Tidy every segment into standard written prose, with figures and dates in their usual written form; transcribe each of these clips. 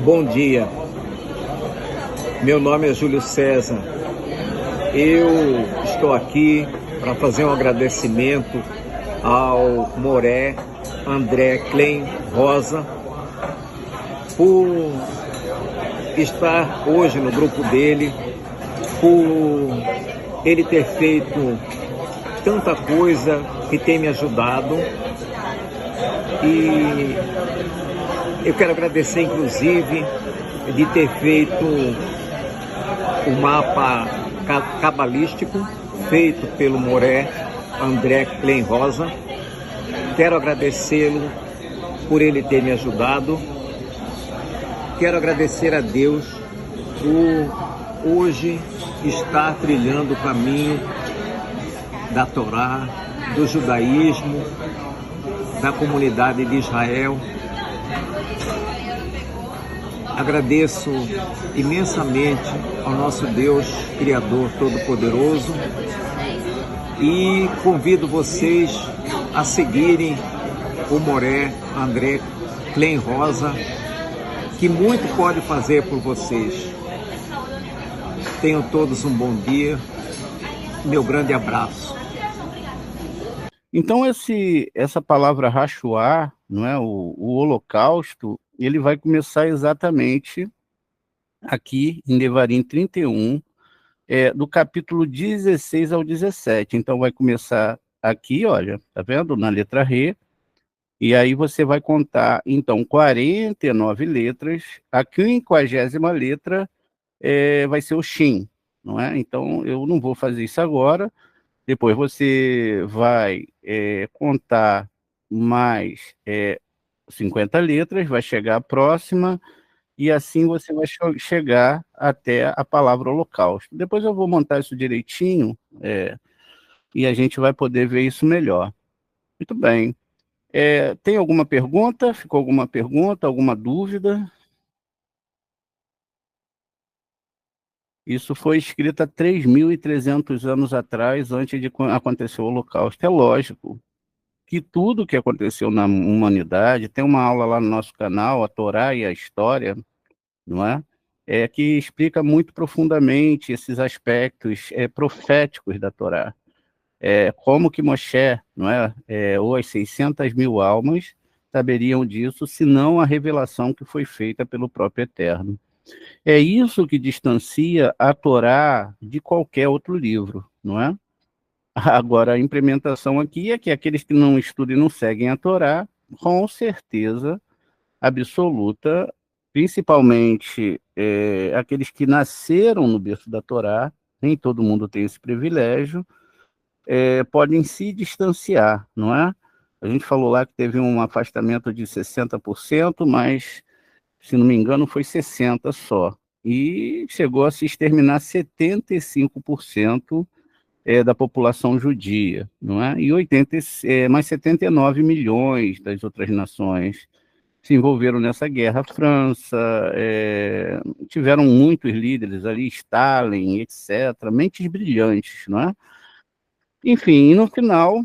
Bom dia, meu nome é Júlio César. Eu estou aqui para fazer um agradecimento ao Moré André Klein Rosa por estar hoje no grupo dele, por ele ter feito tanta coisa que tem me ajudado. E eu quero agradecer, inclusive, de ter feito o mapa cabalístico feito pelo Moré André Klein Rosa. Quero agradecê-lo por ele ter me ajudado. Quero agradecer a Deus por hoje estar trilhando o caminho da Torá, do judaísmo, da comunidade de Israel. Agradeço imensamente ao nosso Deus, Criador Todo-Poderoso, e convido vocês a seguirem o Moré André Klein Rosa, que muito pode fazer por vocês. Tenham todos um bom dia. Meu grande abraço. Então essa palavra Hashoah, não é, o Holocausto, ele vai começar exatamente aqui em Devarim 31, do capítulo 16 ao 17. Então vai começar aqui, olha, tá vendo? Na letra Re, e aí você vai contar, então, 49 letras, a 50ª letra vai ser o Shin, não é? Então eu não vou fazer isso agora. Depois você vai contar mais 50 letras, vai chegar a próxima, e assim você vai chegar até a palavra holocausto. Depois eu vou montar isso direitinho, e a gente vai poder ver isso melhor. Muito bem. Tem alguma pergunta? Ficou alguma pergunta, alguma dúvida? Isso foi escrito há 3.300 anos atrás, antes de acontecer o Holocausto. É lógico que tudo que aconteceu na humanidade, tem uma aula lá no nosso canal, a Torá e a História, não é? Que explica muito profundamente esses aspectos proféticos da Torá. Como que Moshe, não é? Ou as 600.000 almas saberiam disso, se não a revelação que foi feita pelo próprio Eterno. É isso que distancia a Torá de qualquer outro livro, não é? Agora, a implementação aqui é que aqueles que não estudam e não seguem a Torá, com certeza absoluta, principalmente aqueles que nasceram no berço da Torá, nem todo mundo tem esse privilégio, podem se distanciar, não é? A gente falou lá que teve um afastamento de 60%, mas, se não me engano, foi 60% só. E chegou a se exterminar 75% da população judia, não é? E mais 79 milhões das outras nações se envolveram nessa guerra. A França, tiveram muitos líderes ali, Stalin, etc., mentes brilhantes, não é? Enfim, no final,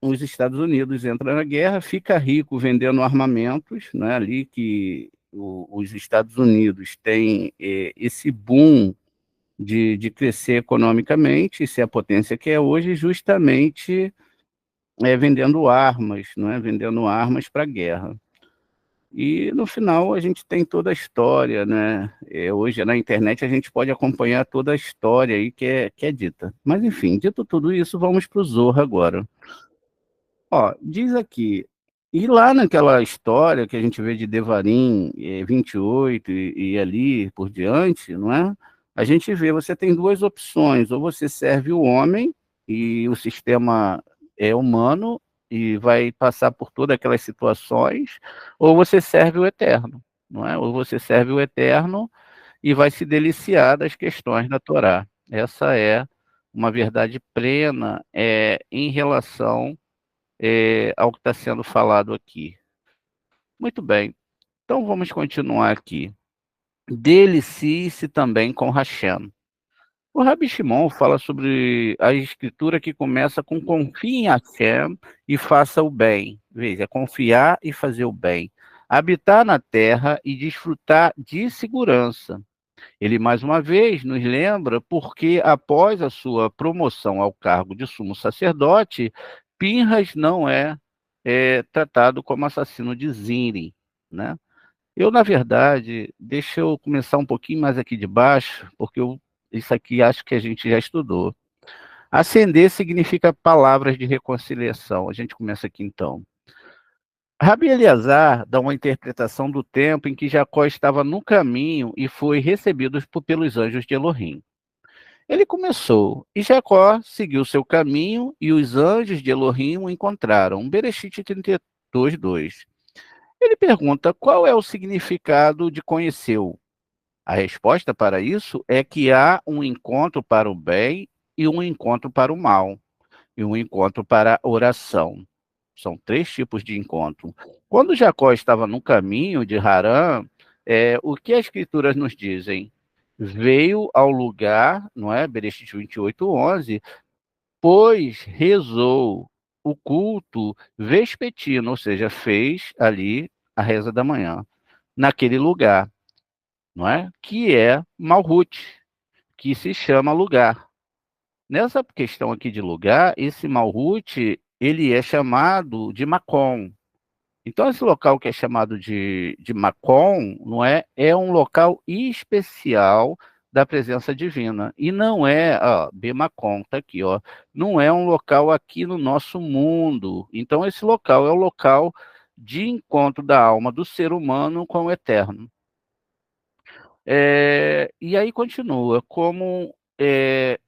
os Estados Unidos entram na guerra, fica rico vendendo armamentos, né? Ali que os Estados Unidos têm esse boom de crescer economicamente, ser a potência que é hoje, justamente vendendo armas, não é? Vendendo armas para a guerra. E no final a gente tem toda a história, né? Hoje na internet a gente pode acompanhar toda a história aí que é dita. Mas enfim, dito tudo isso, vamos para o Zorro agora. Ó, diz aqui, e lá naquela história que a gente vê de Devarim, 28 e ali por diante, não é? A gente vê, você tem duas opções, ou você serve o homem e o sistema é humano e vai passar por todas aquelas situações, ou você serve o eterno, não é? Ou você serve o eterno e vai se deliciar das questões da Torá. Essa é uma verdade plena em relação ao que está sendo falado aqui. Muito bem, então vamos continuar aqui. Delicie-se também com Hashem. O Rabi Shimon fala sobre a escritura que começa com confie em Hashem e faça o bem. Veja, confiar e fazer o bem. Habitar na terra e desfrutar de segurança. Ele, mais uma vez, nos lembra porque, após a sua promoção ao cargo de sumo sacerdote, Pinhas não é tratado como assassino de Zinri, né? Eu, na verdade, deixa eu começar um pouquinho mais aqui de baixo, porque isso aqui acho que a gente já estudou. Ascender significa palavras de reconciliação. A gente começa aqui então. Rabi Eleazar dá uma interpretação do tempo em que Jacó estava no caminho e foi recebido pelos anjos de Elohim. Ele começou, e Jacó seguiu seu caminho, e os anjos de Elohim o encontraram. Bereshit 32, 2. Ele pergunta qual é o significado de conheceu. A resposta para isso é que há um encontro para o bem e um encontro para o mal, e um encontro para a oração. São três tipos de encontro. Quando Jacó estava no caminho de Harã, o que as escrituras nos dizem? Veio ao lugar, não é? Bereshit 28, 11, pois rezou o culto vespertino, ou seja, fez ali a reza da manhã, naquele lugar, não é? Que é Malhut, que se chama lugar. Nessa questão aqui de lugar, esse Malhut, ele é chamado de Macom. Então, esse local que é chamado de Macom, não é? É um local especial da presença divina. E não é, ó, Bemacom, tá aqui, ó. Não é um local aqui no nosso mundo. Então, esse local é o local de encontro da alma do ser humano com o eterno. E aí continua, como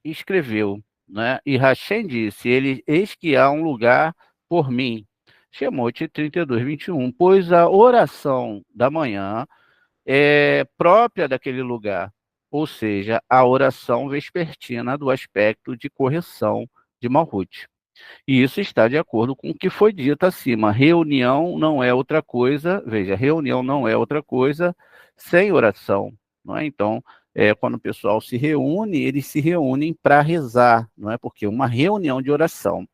escreveu, né? E Hashem disse, eis que há um lugar por mim. Shemot 32, 21. Pois a oração da manhã é própria daquele lugar, ou seja, a oração vespertina do aspecto de correção de Malhut. E isso está de acordo com o que foi dito acima. Reunião não é outra coisa, veja, reunião não é outra coisa sem oração, não é? Então, quando o pessoal se reúne, eles se reúnem para rezar, não é? Porque é uma reunião de oração.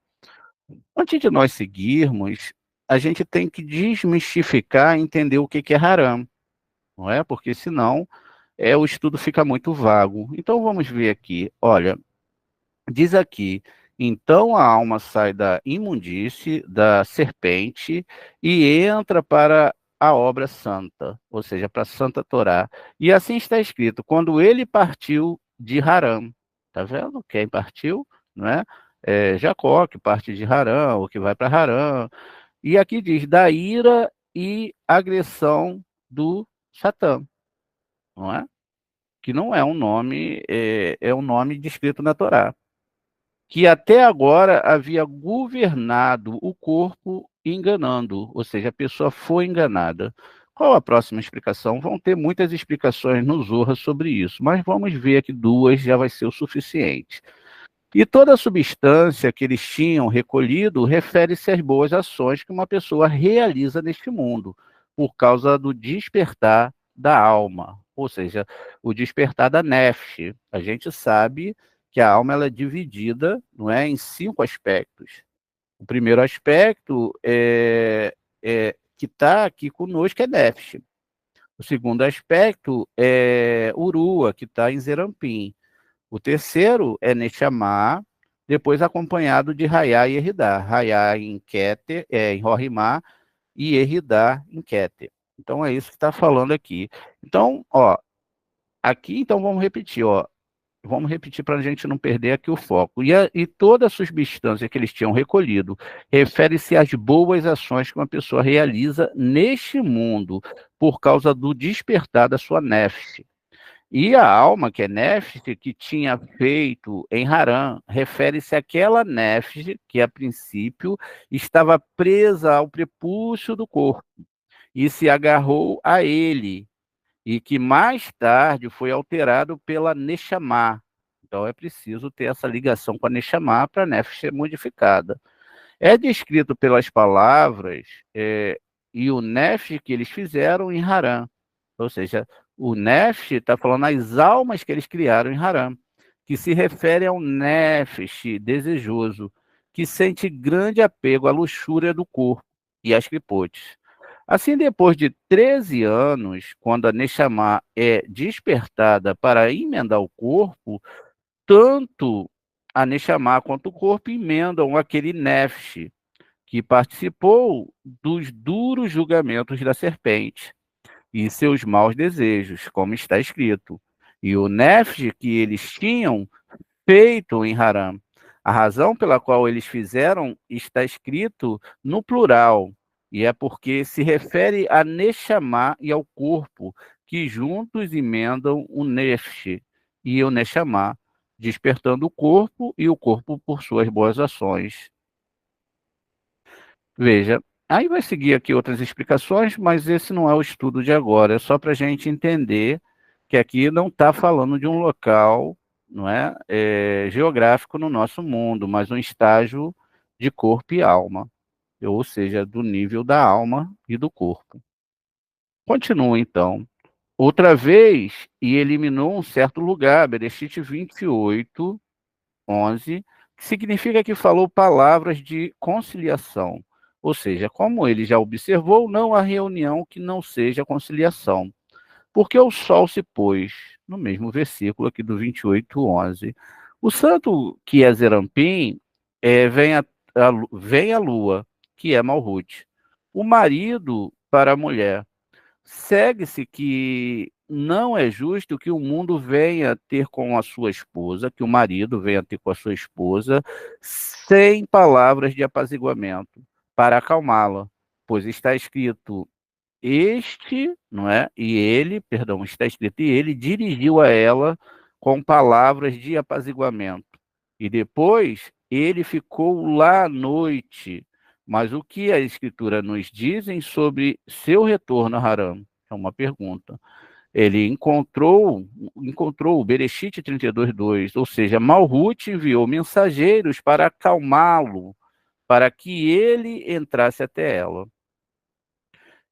Antes de nós seguirmos, a gente tem que desmistificar e entender o que é haram, não é? Porque senão o estudo fica muito vago. Então vamos ver aqui. Olha, diz aqui, então a alma sai da imundície, da serpente, e entra para a obra santa, ou seja, para a Santa Torá. E assim está escrito, quando ele partiu de Harã. Tá vendo? Quem partiu, não é? Jacó, que parte de Harã, ou que vai para Harã. E aqui diz, da ira e agressão do Satã, não é? Que não é um nome, é um nome descrito na Torá, que até agora havia governado o corpo enganando, ou seja, a pessoa foi enganada. Qual a próxima explicação? Vão ter muitas explicações no Zorra sobre isso, mas vamos ver aqui duas, já vai ser o suficiente. E toda a substância que eles tinham recolhido refere-se às boas ações que uma pessoa realiza neste mundo, por causa do despertar da alma, ou seja, o despertar da nefesh. A gente sabe que a alma ela é dividida, não é, em 5 aspectos. O primeiro aspecto que está aqui conosco é nefesh. O segundo aspecto é urua, que está em Zerampim. O terceiro é Neshama, depois acompanhado de Hayá e Eridá. Hayá em Keter, em Rorimá, e Eridá em Keter. Então é isso que está falando aqui. Então, ó, aqui então vamos repetir, ó. Vamos repetir para a gente não perder aqui o foco. E toda a substância que eles tinham recolhido refere-se às boas ações que uma pessoa realiza neste mundo por causa do despertar da sua nefs. E a alma, que é nefs, que tinha feito em Haran, refere-se àquela nefs que, a princípio, estava presa ao prepúcio do corpo e se agarrou a ele, e que mais tarde foi alterado pela Neshama. Então é preciso ter essa ligação com a Neshama para a nefs ser modificada. É descrito pelas palavras e o nefs que eles fizeram em Haran. Ou seja, o nefs está falando as almas que eles criaram em Haran, que se refere ao nefs desejoso, que sente grande apego à luxúria do corpo e às clipotes. Assim, depois de 13 anos, quando a Neshama é despertada para emendar o corpo, tanto a Neshama quanto o corpo emendam aquele Nefesh, que participou dos duros julgamentos da serpente e seus maus desejos, como está escrito. E o Nefesh que eles tinham feito em Haram. A razão pela qual eles fizeram está escrito no plural, e é porque se refere a Neshama e ao corpo, que juntos emendam o Nefesh e o Neshama, despertando o corpo e o corpo por suas boas ações. Veja, aí vai seguir aqui outras explicações, mas esse não é o estudo de agora, é só para a gente entender que aqui não está falando de um local, não é, geográfico no nosso mundo, mas um estágio de corpo e alma, ou seja, do nível da alma e do corpo. Continua então. Outra vez, e eliminou um certo lugar, Bereshit 28, 11, que significa que falou palavras de conciliação. Ou seja, como ele já observou, não há reunião que não seja conciliação. Porque o sol se pôs, no mesmo versículo aqui do 28, 11. O santo que é Zerampim vem a lua, que é Malhut. O marido para a mulher. Segue-se que não é justo que o mundo venha ter com a sua esposa, que o marido venha ter com a sua esposa, sem palavras de apaziguamento, para acalmá-la, pois está escrito este, não é? E ele, perdão, está escrito, e ele dirigiu a ela com palavras de apaziguamento. E depois ele ficou lá à noite. Mas o que a Escritura nos dizem sobre seu retorno a Harã? É uma pergunta. Ele encontrou o Bereshit 32:2, ou seja, Malhut enviou mensageiros para acalmá-lo, para que ele entrasse até ela.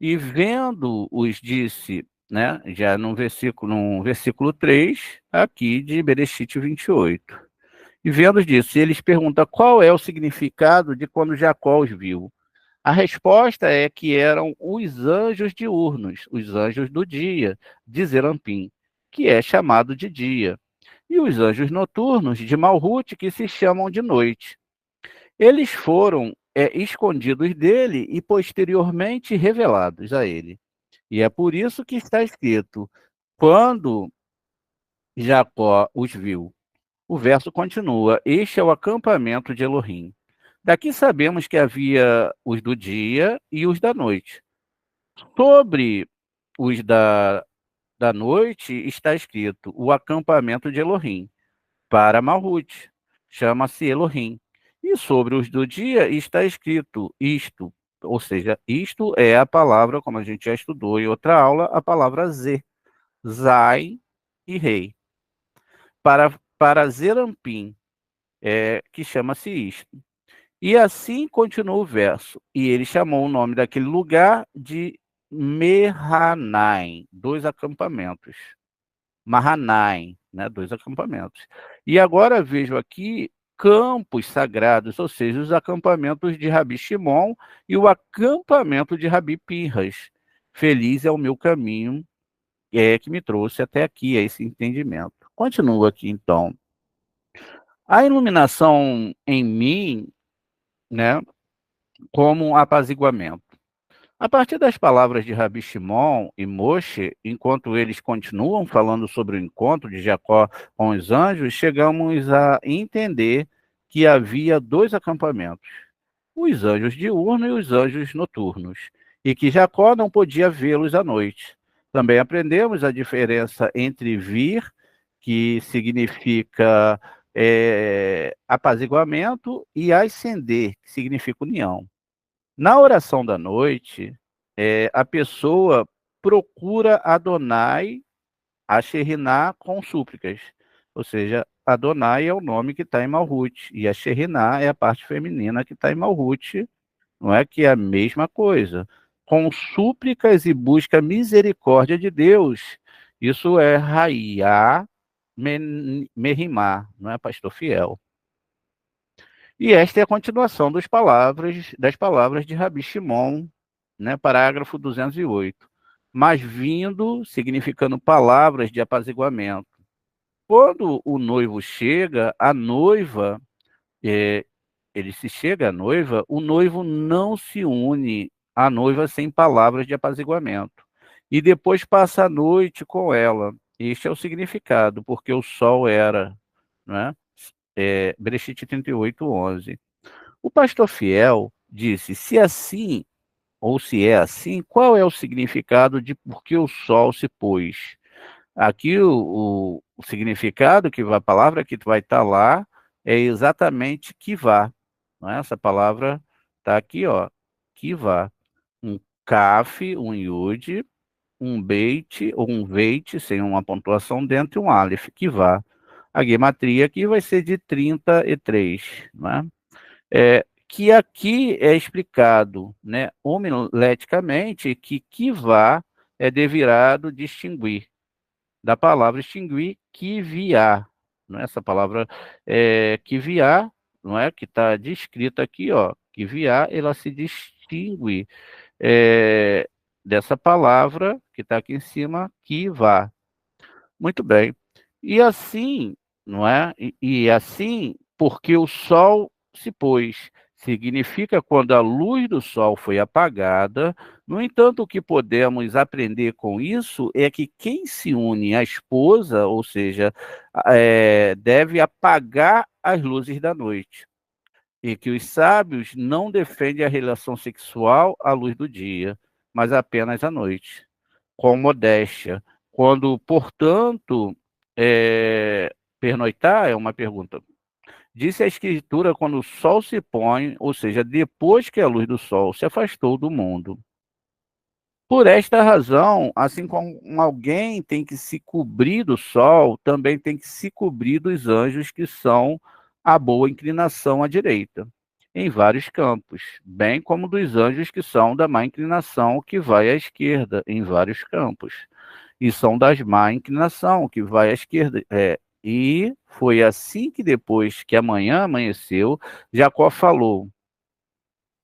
E vendo-os, disse, né, já no versículo 3, aqui de Bereshit 28. E vendo-os, disse, eles perguntam qual é o significado de quando Jacó os viu. A resposta é que eram os anjos diurnos, os anjos do dia, de Zerampim, que é chamado de dia, e os anjos noturnos de Malhut, que se chamam de noite. Eles foram escondidos dele e posteriormente revelados a ele. E é por isso que está escrito: quando Jacó os viu. O verso continua: este é o acampamento de Elohim. Daqui sabemos que havia os do dia e os da noite. Sobre os da noite está escrito o acampamento de Elohim, para Malhut, chama-se Elohim. E sobre os do dia está escrito isto, ou seja, isto é a palavra, como a gente já estudou em outra aula, a palavra Z, Zai e Rei. Para Zerampim, que chama-se isto. E assim continua o verso. E ele chamou o nome daquele lugar de Mehanaim, dois acampamentos. Mahanaim, né, dois acampamentos. E agora vejo aqui campos sagrados, ou seja, os acampamentos de Rabi Shimon e o acampamento de Rabi Pinhas. Feliz é o meu caminho, que me trouxe até aqui, a esse entendimento. Continua aqui, então. A iluminação em mim, né, como um apaziguamento. A partir das palavras de Rabi Shimon e Moshe, enquanto eles continuam falando sobre o encontro de Jacó com os anjos, chegamos a entender que havia dois acampamentos, os anjos diurnos e os anjos noturnos, e que Jacó não podia vê-los à noite. Também aprendemos a diferença entre vir, que significa apaziguamento, e ascender, que significa união. Na oração da noite, a pessoa procura Adonai, a Sheriná, com súplicas. Ou seja, Adonai é o nome que está em Malhut, e a Sheriná é a parte feminina que está em Malhut, não é que é a mesma coisa. Com súplicas e busca misericórdia de Deus. Isso é Raiá Merimá, não é, pastor fiel? E esta é a continuação das palavras de Rabi Shimon, né, parágrafo 208. Mas vindo, significando palavras de apaziguamento. Quando o noivo chega, a noiva, é, ele se chega à noiva, o noivo não se une à noiva sem palavras de apaziguamento. E depois passa a noite com ela. Este é o significado, porque o sol era, né? Bereshit 38, 11. O pastor fiel disse: se assim, ou se é assim, qual é o significado de por que o sol se pôs? Aqui o significado que a palavra que vai estar lá é exatamente kivá. Não é? Essa palavra está aqui, ó, kivá. Um kaf, um yud, um beit, ou um veit, sem uma pontuação dentro, e um aleph, kivá. A gematria aqui vai ser de 33, não é? Que aqui é explicado, né, homileticamente, que kivá é devirado distinguir, da palavra extinguir, kiviá, não é? Essa palavra kiviá, não é? Que está descrita aqui, ó, kiviá, ela se distingue dessa palavra que está aqui em cima, kivá. Muito bem. E assim, não é? E assim, porque o sol se pôs, significa quando a luz do sol foi apagada. No entanto, o que podemos aprender com isso é que quem se une à esposa, ou seja, deve apagar as luzes da noite. E que os sábios não defendem a relação sexual à luz do dia, mas apenas à noite, com modéstia. Quando, portanto, pernoitar é uma pergunta. Disse a Escritura quando o sol se põe, ou seja, depois que a luz do sol se afastou do mundo. Por esta razão, assim como alguém tem que se cobrir do sol, também tem que se cobrir dos anjos que são a boa inclinação à direita, em vários campos, bem como dos anjos que são da má inclinação, que vai à esquerda, em vários campos, e são das má inclinação, que vai à esquerda. E foi assim que depois que amanhã amanheceu, Jacó falou: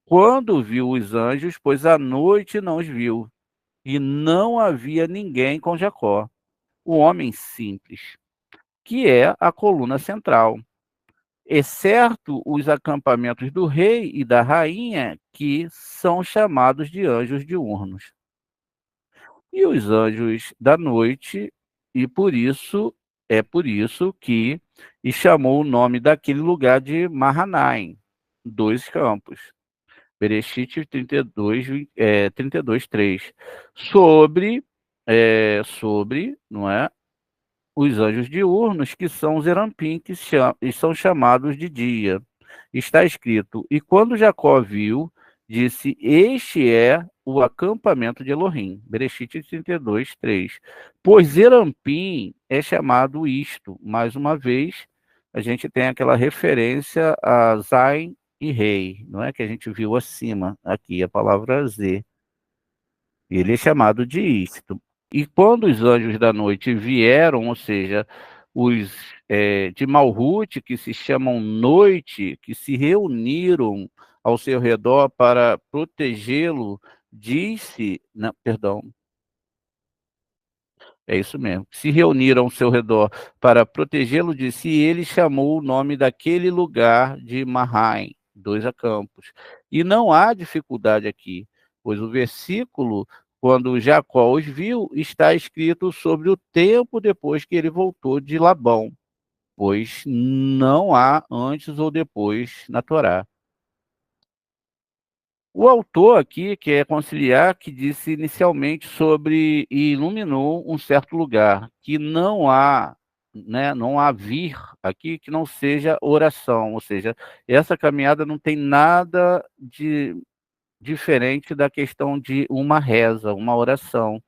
quando viu os anjos, pois à noite não os viu, e não havia ninguém com Jacó, o homem simples, que é a coluna central, exceto os acampamentos do rei e da rainha, que são chamados de anjos diurnos. E os anjos da noite, e por isso que e chamou o nome daquele lugar de Mahanaim, dois campos. Bereshit 32, 3. Sobre, não é, os anjos diurnos, que são os Erampim, que são chamados de dia. Está escrito: e quando Jacó viu, disse: este é o acampamento de Elohim. Bereshit 32, 3. Pois Erampim é chamado isto. Mais uma vez, a gente tem aquela referência a Zain e Rei, não é? Que a gente viu acima, aqui, a palavra Z. Ele é chamado de isto. E quando os anjos da noite vieram, ou seja, os de Malhut, que se chamam noite, que se reuniram ao seu redor para protegê-lo, disse, não, perdão, é isso mesmo, se reuniram ao seu redor para protegê-lo, disse, e ele chamou o nome daquele lugar de Mahai, dois acampos. E não há dificuldade aqui, pois o versículo, quando Jacó os viu, está escrito sobre o tempo depois que ele voltou de Labão, pois não há antes ou depois na Torá. O autor aqui quer conciliar que disse inicialmente sobre e iluminou um certo lugar, que não há, né, não há vir aqui que não seja oração, ou seja, essa caminhada não tem nada de diferente da questão de uma reza, uma oração.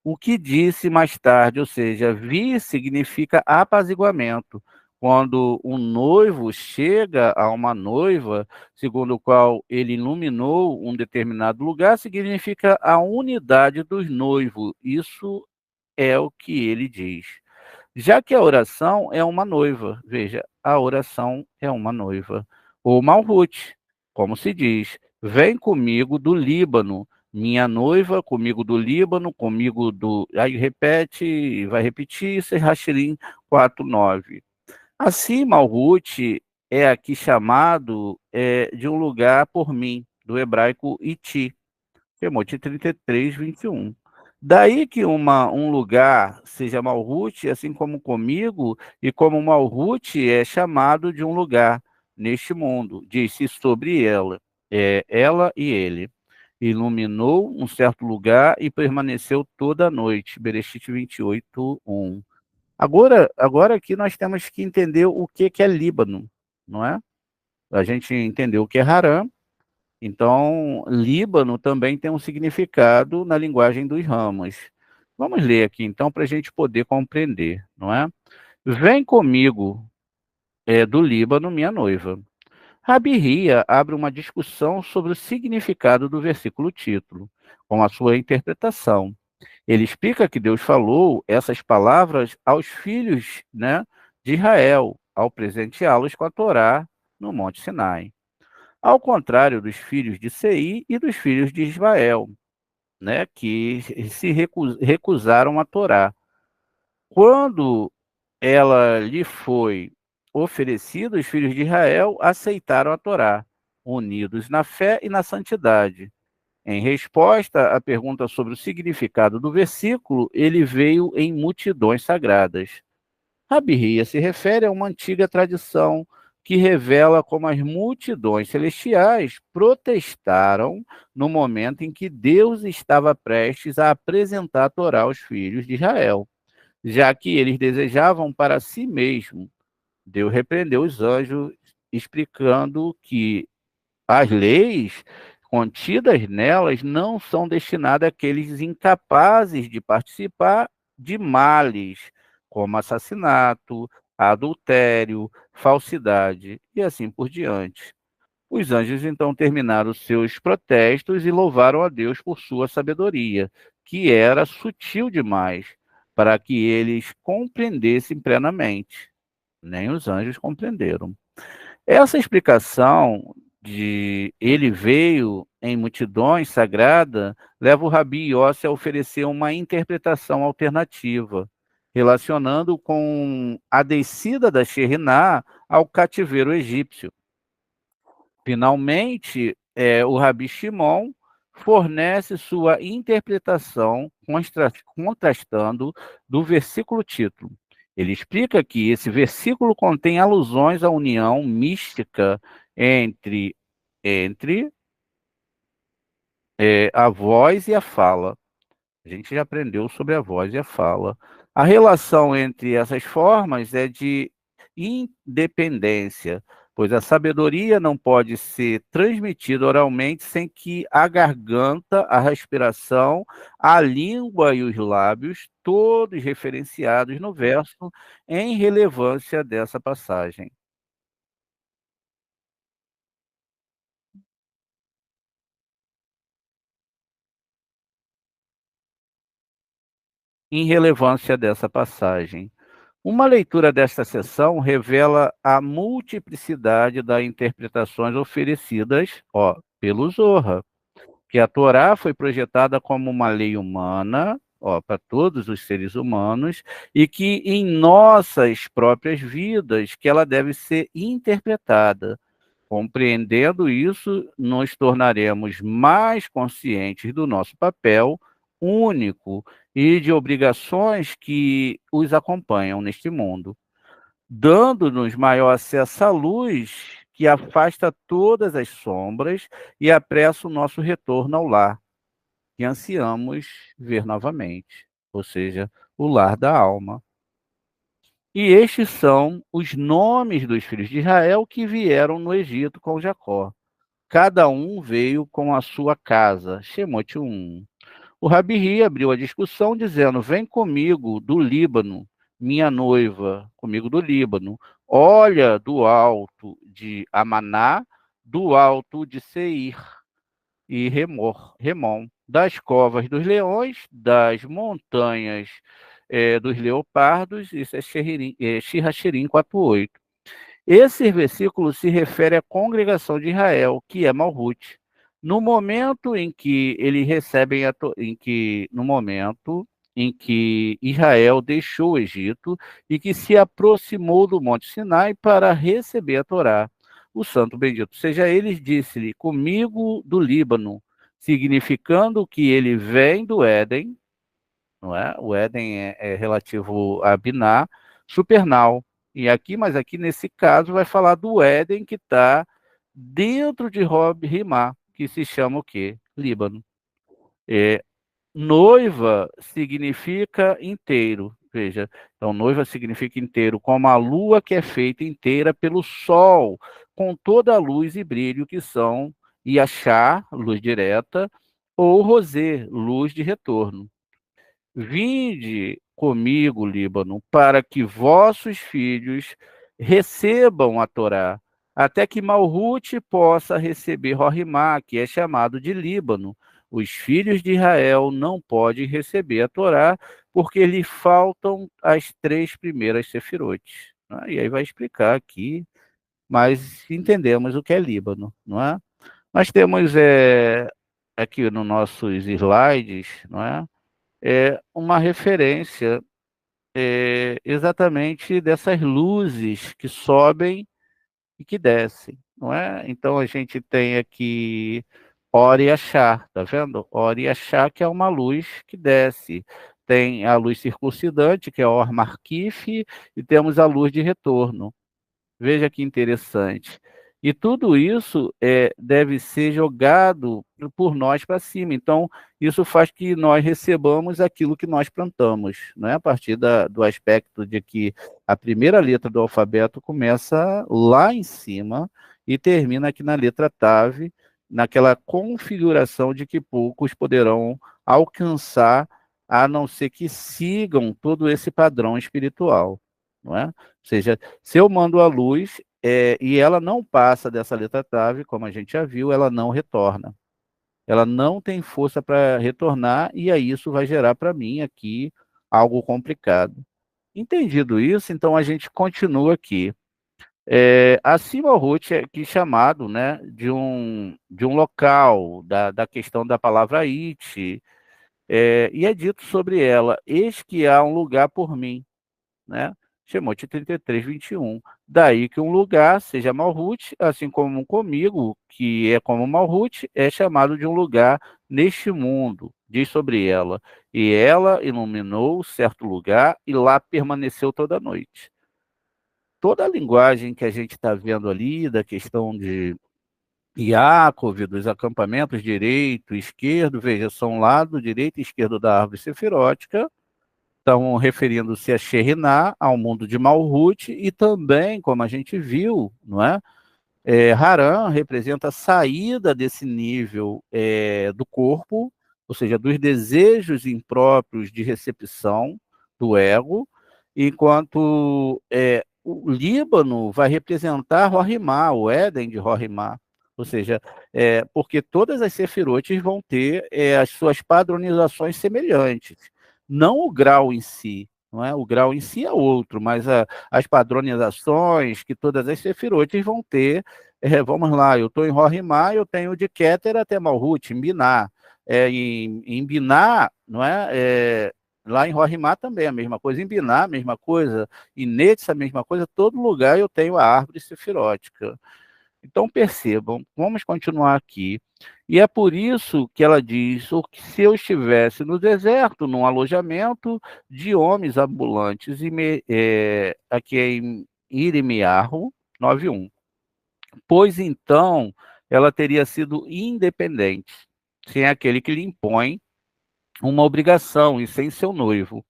O que disse mais tarde, ou seja, vir significa apaziguamento. Quando um noivo chega a uma noiva, segundo o qual ele iluminou um determinado lugar, significa a unidade dos noivos. Isso é o que ele diz. Já que a oração é uma noiva, veja, a oração é uma noiva. Ou Malhut, como se diz, vem comigo do Líbano, minha noiva, comigo do Líbano, comigo do. Aí repete, vai repetir, Serrachirim 4:9. Assim, Malhut é aqui chamado de um lugar por mim, do hebraico iti. Timóteo 33, 21. Daí que um lugar seja Malhut, assim como comigo, e como Malhut é chamado de um lugar neste mundo, disse sobre ela, ela e ele. Iluminou um certo lugar e permaneceu toda a noite. Bereshit 28, 1. Agora aqui nós temos que entender o que é Líbano, não é? A gente entendeu o que é Harã. Então, Líbano também tem um significado na linguagem dos ramos. Vamos ler aqui, então, para a gente poder compreender, não é? Vem comigo, do Líbano, minha noiva. Rabi Hia abre uma discussão sobre o significado do versículo título, com a sua interpretação. Ele explica que Deus falou essas palavras aos filhos, né, de Israel, ao presenteá-los com a Torá no Monte Sinai. Ao contrário dos filhos de Sei e dos filhos de Ismael, né, que se recusaram a Torá. Quando ela lhe foi oferecida, os filhos de Israel aceitaram a Torá, unidos na fé e na santidade. Em resposta à pergunta sobre o significado do versículo, ele veio em multidões sagradas. A birria se refere a uma antiga tradição que revela como as multidões celestiais protestaram no momento em que Deus estava prestes a apresentar a Torá aos filhos de Israel, já que eles desejavam para si mesmo. Deus repreendeu os anjos, explicando que as leis contidas nelas não são destinadas àqueles incapazes de participar de males, como assassinato, adultério, falsidade e assim por diante. Os anjos então terminaram seus protestos e louvaram a Deus por sua sabedoria, que era sutil demais para que eles compreendessem plenamente. Nem os anjos compreenderam. Essa explicação de ele veio em multidões sagrada leva o Rabi Yossi a oferecer uma interpretação alternativa, relacionando com a descida da Sheriná ao cativeiro egípcio. Finalmente, o Rabi Shimon fornece sua interpretação contrastando do versículo título. Ele explica que esse versículo contém alusões à união mística entre a voz e a fala. A gente já aprendeu sobre a voz e a fala. A relação entre essas formas é de independência, pois a sabedoria não pode ser transmitida oralmente sem que a garganta, a respiração, a língua e os lábios, todos referenciados no verso, em relevância dessa passagem. Em relevância dessa passagem. Uma leitura desta seção revela a multiplicidade das interpretações oferecidas, pelo Zohar, que a Torá foi projetada como uma lei humana, para todos os seres humanos, e que em nossas próprias vidas que ela deve ser interpretada. Compreendendo isso, nos tornaremos mais conscientes do nosso papel único e de obrigações que os acompanham neste mundo, dando-nos maior acesso à luz que afasta todas as sombras e apressa o nosso retorno ao lar, que ansiamos ver novamente, ou seja, o lar da alma. E estes são os nomes dos filhos de Israel que vieram no Egito com Jacó. Cada um veio com a sua casa. Shemote 1. O Rabi abriu a discussão dizendo: Vem comigo do Líbano, minha noiva, comigo do Líbano. Olha do alto de Amaná, do alto de Seir e Remon, das covas dos leões, das montanhas dos leopardos. Isso é Shirachirim 4:8. Esse versículo se refere à congregação de Israel, que é Malhut. No momento em que eles recebem no momento em que Israel deixou o Egito e que se aproximou do Monte Sinai para receber a Torá. O santo bendito seja ele, disse-lhe: Comigo do Líbano, significando que ele vem do Éden, não é? O Éden é relativo a Biná, supernal. E aqui, mas aqui nesse caso vai falar do Éden que está dentro de Rob Rimá, que se chama o quê? Líbano. Noiva significa inteiro. Veja, então noiva significa inteiro, como a lua que é feita inteira pelo sol, com toda a luz e brilho que são Yachá, luz direta, ou Rosé, luz de retorno. Vinde comigo, Líbano, para que vossos filhos recebam a Torá, até que Malhute possa receber Rorimá, que é chamado de Líbano. Os filhos de Israel não podem receber a Torá, porque lhe faltam as 3 primeiras sefirotes. E aí vai explicar aqui, mas entendemos o que é Líbano, não é? Nós temos aqui nos nossos slides, não é? Uma referência exatamente dessas luzes que sobem e que descem, não é? Então a gente tem aqui Ori e Achá, tá vendo? Ori e Achá, que é uma luz que desce. Tem a luz circuncidante, que é Or Marquif, e temos a luz de retorno. Veja que interessante. E tudo isso deve ser jogado por nós para cima. Então, isso faz que nós recebamos aquilo que nós plantamos, não é? A partir do aspecto de que a primeira letra do alfabeto começa lá em cima e termina aqui na letra Tav, naquela configuração de que poucos poderão alcançar, a não ser que sigam todo esse padrão espiritual, não é? Ou seja, se eu mando a luz e ela não passa dessa letra trave, como a gente já viu, ela não retorna. Ela não tem força para retornar, e aí isso vai gerar para mim aqui algo complicado. Entendido isso, então a gente continua aqui. Acima o root é aqui chamado, né, de um local, da questão da palavra it, e é dito sobre ela: eis que há um lugar por mim, né? Shemot 33:21. Daí que um lugar seja Malhut, assim como comigo, que é como Malhut, é chamado de um lugar neste mundo, diz sobre ela. E ela iluminou certo lugar e lá permaneceu toda a noite. Toda a linguagem que a gente está vendo ali, da questão de Yaakov, dos acampamentos direito e esquerdo, veja, são lado direito e esquerdo da árvore sefirótica, estão referindo-se a Sheriná, ao mundo de Malhut, e também, como a gente viu, não é? Haran representa a saída desse nível do corpo, ou seja, dos desejos impróprios de recepção do ego, enquanto o Líbano vai representar Rorimá, o Éden de Rorimá, ou seja, porque todas as sefirotes vão ter as suas padronizações semelhantes, não o grau em si, não é? O grau em si é outro, mas as padronizações que todas as sefirotes vão ter, vamos lá, eu estou em Rorimá, eu tenho de Keter até Malhut, em Biná. Em Biná, não é? Lá em Rorimá também a mesma coisa, em Biná a mesma coisa, em Netz a mesma coisa, todo lugar eu tenho a árvore sefirótica. Então percebam, vamos continuar aqui. E é por isso que ela diz: o que se eu estivesse no deserto, num alojamento de homens ambulantes, aqui é em Irimiarro 9:1. Pois então ela teria sido independente, sem aquele que lhe impõe uma obrigação e sem seu noivo.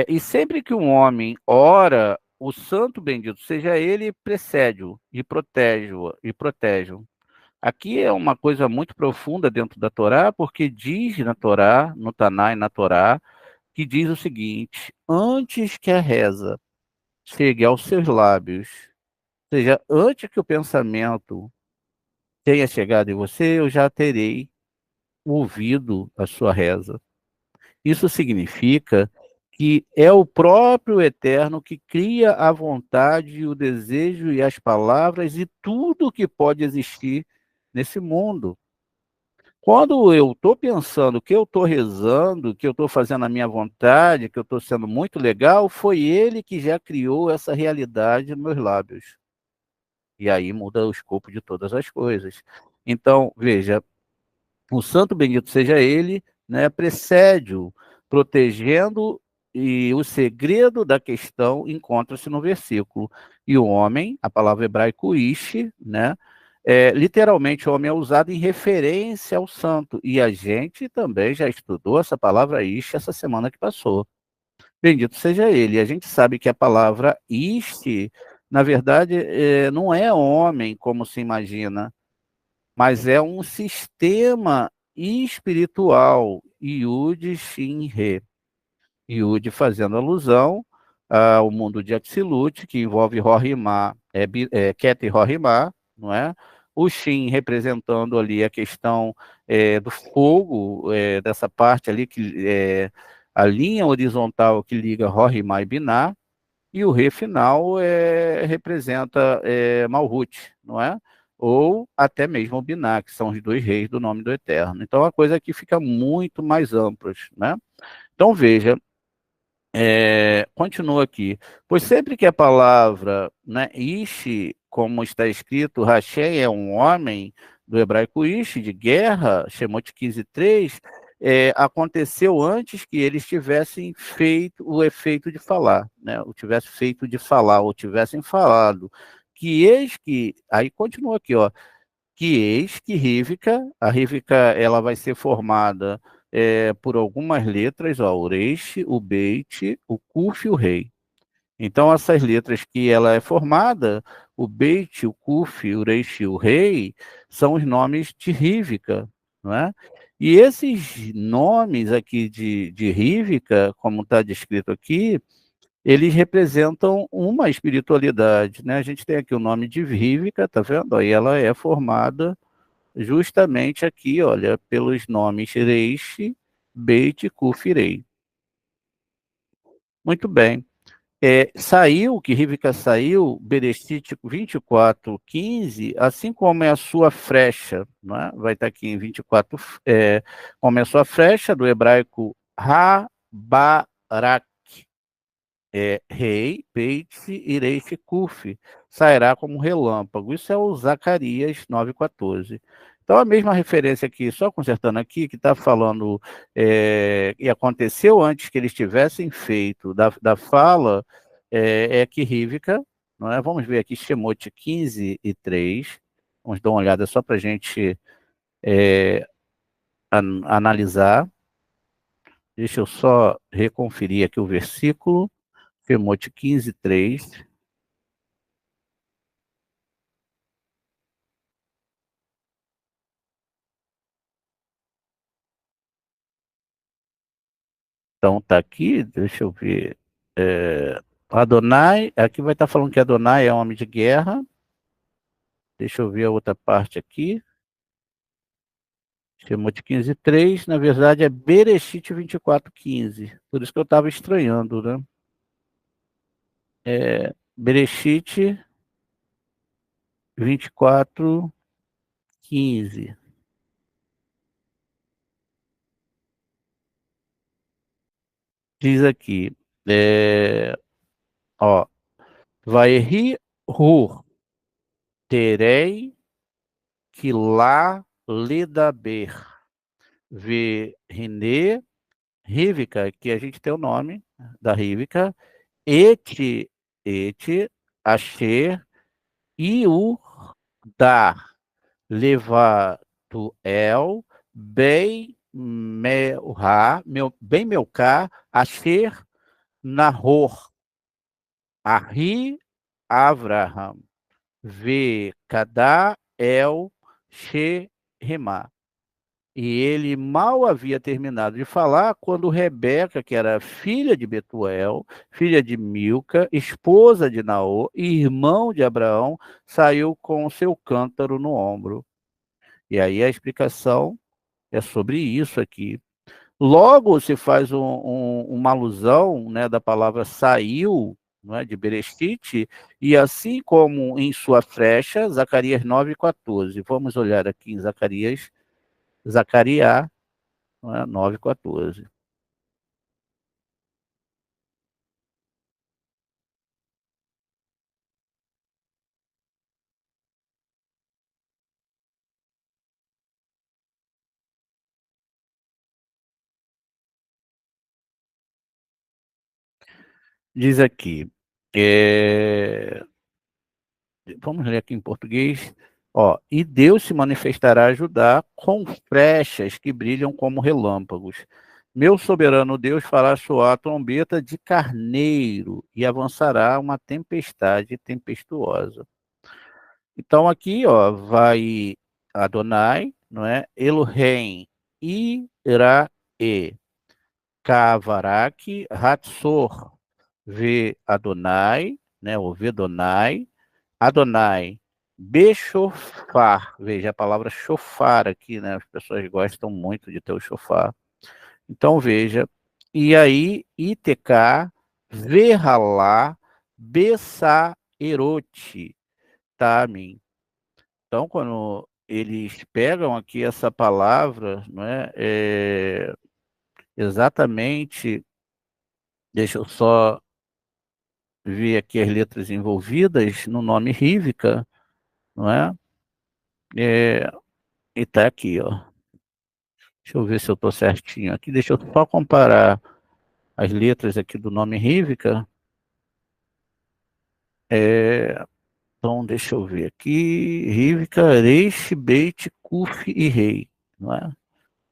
E sempre que um homem ora, o santo bendito seja ele, precede-o e protege-o. Aqui é uma coisa muito profunda dentro da Torá, porque diz na Torá, no Taná e na Torá, que diz o seguinte: antes que a reza chegue aos seus lábios, ou seja, antes que o pensamento tenha chegado em você, eu já terei ouvido a sua reza. Isso significa que é o próprio Eterno que cria a vontade, o desejo e as palavras e tudo que pode existir nesse mundo. Quando eu estou pensando que eu estou rezando, que eu estou fazendo a minha vontade, que eu estou sendo muito legal, foi ele que já criou essa realidade nos meus lábios. E aí muda o escopo de todas as coisas. Então, veja, o santo bendito seja ele, né, precede-o, protegendo, e o segredo da questão encontra-se no versículo. E o homem, a palavra hebraico ish, né, literalmente o homem é usado em referência ao santo. E a gente também já estudou essa palavra ish essa semana que passou. Bendito seja ele. E a gente sabe que a palavra ish, na verdade, não é homem como se imagina, mas é um sistema espiritual, Yud, Shin, Re. Yud fazendo alusão ao mundo de Atzilut, que envolve Rorimá, Ket e Rorimá, não é? O Shin representando ali a questão do fogo, dessa parte ali, que a linha horizontal que liga Rorimá e Biná, e o Rei final representa Malhut, não é? Ou até mesmo o Binah, que são os dois reis do nome do Eterno. Então a coisa aqui fica muito mais ampla, né? Então veja, continua aqui. Pois sempre que a palavra, né, Ish, como está escrito, Hashem é um homem, do hebraico Ish, de guerra, Shemot 15:3, aconteceu antes que eles tivessem feito o efeito de falar, né, ou tivessem feito de falar, ou tivessem falado. Que eis que, aí continua aqui, ó, que eis que a Rívika ela vai ser formada por algumas letras, ó, o Reish, o Beit, o Kuf e o Rei. Então, essas letras que ela é formada, o Beit, o Kuf, o Reish e o Rei, são os nomes de Rívika, não é? E esses nomes aqui de Rívika, como está descrito aqui, eles representam uma espiritualidade, né? A gente tem aqui o nome de Rívika, tá vendo? Aí ela é formada justamente aqui, olha, pelos nomes Reish, Beit, Kuf e Rei. Muito bem. Saiu, que Rivka saiu, Bereshit 24:15, assim como é a sua frecha, não é? Vai estar aqui em 24, como é a sua frecha, do hebraico Habarak, rei, Beit, Ireish, Kuf, sairá como um relâmpago. Isso é o Zacarias 9:14. Então, a mesma referência aqui, só consertando aqui, que está falando, e aconteceu antes que eles tivessem feito da fala, que Rívika, não é? Vamos ver aqui, Shemote 15:3. Vamos dar uma olhada só para a gente analisar. Deixa eu só reconferir aqui o versículo. Shemote 15:3. Então tá aqui, deixa eu ver. Adonai, aqui vai estar falando que Adonai é homem de guerra. Deixa eu ver a outra parte aqui. Shemot 15:3, na verdade é Bereshit 24:15. Por isso que eu estava estranhando, né? Bereshit 24:15. Diz aqui, ó, Vayehi Hur, terei que lá lidaber. Ver Rinê, Rívica, que a gente tem o nome da Rívica, et, asher, iu, dar, levar, tu, el, bem, bem, meu cá, asher, nahor, Arri, Avraham, Ve, Kadá, El, She, Remá. E ele mal havia terminado de falar quando Rebeca, que era filha de Betuel, filha de Milca, esposa de Naor e irmão de Abraão, saiu com o seu cântaro no ombro. E aí a explicação é sobre isso aqui. Logo se faz uma alusão, né, da palavra saiu, não é, de Bereshit, e assim como em sua flecha, Zacarias 9:14. Vamos olhar aqui em Zacarias, não é, 9:14. Diz aqui, é, vamos ler aqui em português. Ó, e Deus se manifestará a Judá com flechas que brilham como relâmpagos. Meu soberano Deus fará soar a trombeta de carneiro e avançará uma tempestade tempestuosa. Então aqui, ó, vai Adonai, não é? Elohim, Irae, Kavarak, Hatzor, Ve Adonai, né? O Vedonai, Adonai, Bechofar. Veja a palavra chofar aqui, né? As pessoas gostam muito de ter o chofar. Então veja, e aí ITK, Verhalá, Bessaerote, Tamin. Então, quando eles pegam aqui essa palavra, não é, exatamente, deixa eu só ver aqui as letras envolvidas no nome Rívica, não é? É, e tá aqui, ó. Deixa eu ver se eu estou certinho aqui. Deixa eu só comparar as letras aqui do nome Rívica. Então, deixa eu ver aqui. Rívica, Reish, Beit, Kuf e Rei, não é?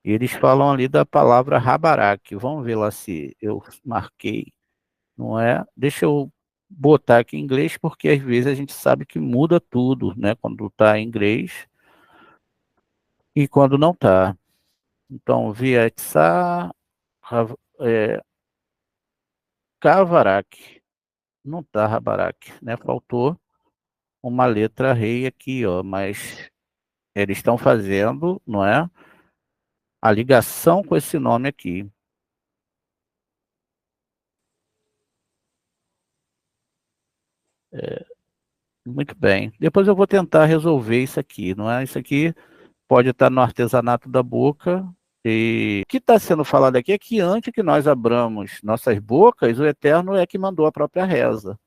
E eles falam ali da palavra Rabarak. Vamos ver lá se eu marquei, não é? Deixa eu botar aqui em inglês, porque às vezes a gente sabe que muda tudo, né? Quando está em inglês e quando não está. Então, Vietsa, é, Kavarak. Não está Rabarak, né? Faltou uma letra rei aqui, ó. Mas eles estão fazendo, não é? A ligação com esse nome aqui. Muito bem. Depois eu vou tentar resolver isso aqui, não é? Isso aqui pode estar no artesanato da boca. E o que está sendo falado aqui é que antes que nós abramos nossas bocas, o Eterno é que mandou a própria reza.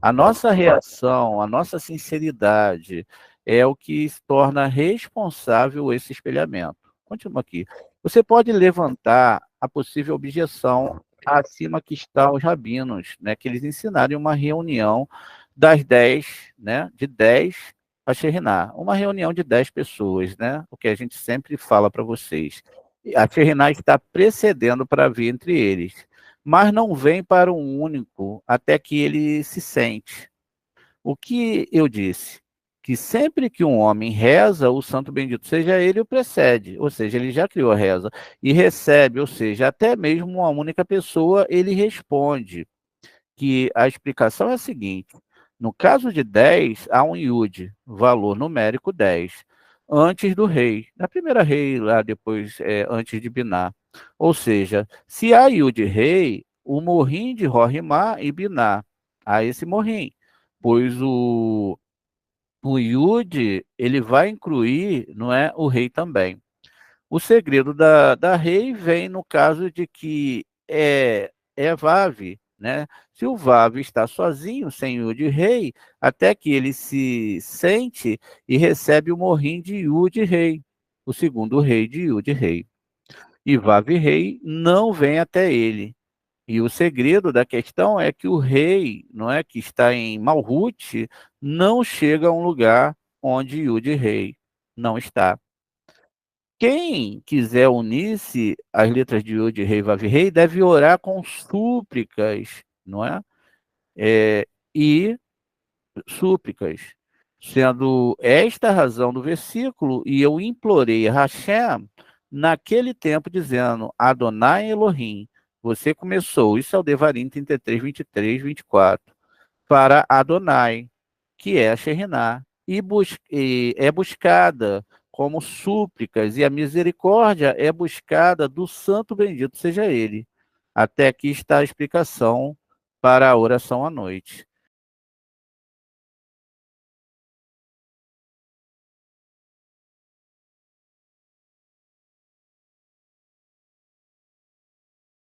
A nossa reação, a nossa sinceridade é o que se torna responsável esse espelhamento. Continua aqui. Você pode levantar a possível objeção acima que estão os rabinos, né, que eles ensinaram em uma reunião das 10, né, de 10 a Sheriná. Uma reunião de 10 pessoas, né, o que a gente sempre fala para vocês. A Sheriná está precedendo para vir entre eles, mas não vem para um único até que ele se sente. O que eu disse? Que sempre que um homem reza, o santo bendito seja ele o precede, ou seja, ele já criou a reza, e recebe, ou seja, até mesmo uma única pessoa, ele responde. Que a explicação é a seguinte: no caso de 10, há um Yud, valor numérico 10, antes do rei. Na primeira rei, lá depois, antes de Biná. Ou seja, se há Yud rei, o morrim de Rorimá e Biná, há esse morrim. Pois o Yud, ele vai incluir, não é, o rei também. O segredo da rei vem no caso de que é Vav, né? Se o Vav está sozinho, sem Yud Rei, até que ele se sente e recebe o morrim de Yud Rei, o segundo rei de Yud Rei. E Vav Rei não vem até ele. E o segredo da questão é que o rei, não é, que está em Malhut, não chega a um lugar onde Yud Rei não está. Quem quiser unir-se às letras de Yud Rei Vav Rei deve orar com súplicas, não é? E súplicas, sendo esta a razão do versículo, e eu implorei a Hashem naquele tempo, dizendo: Adonai Elohim, você começou, isso é o Devarim 33, 23, 24, para Adonai, que é a Sheriná, e é buscada como súplicas, e a misericórdia é buscada do santo bendito seja ele. Até aqui está a explicação para a oração à noite.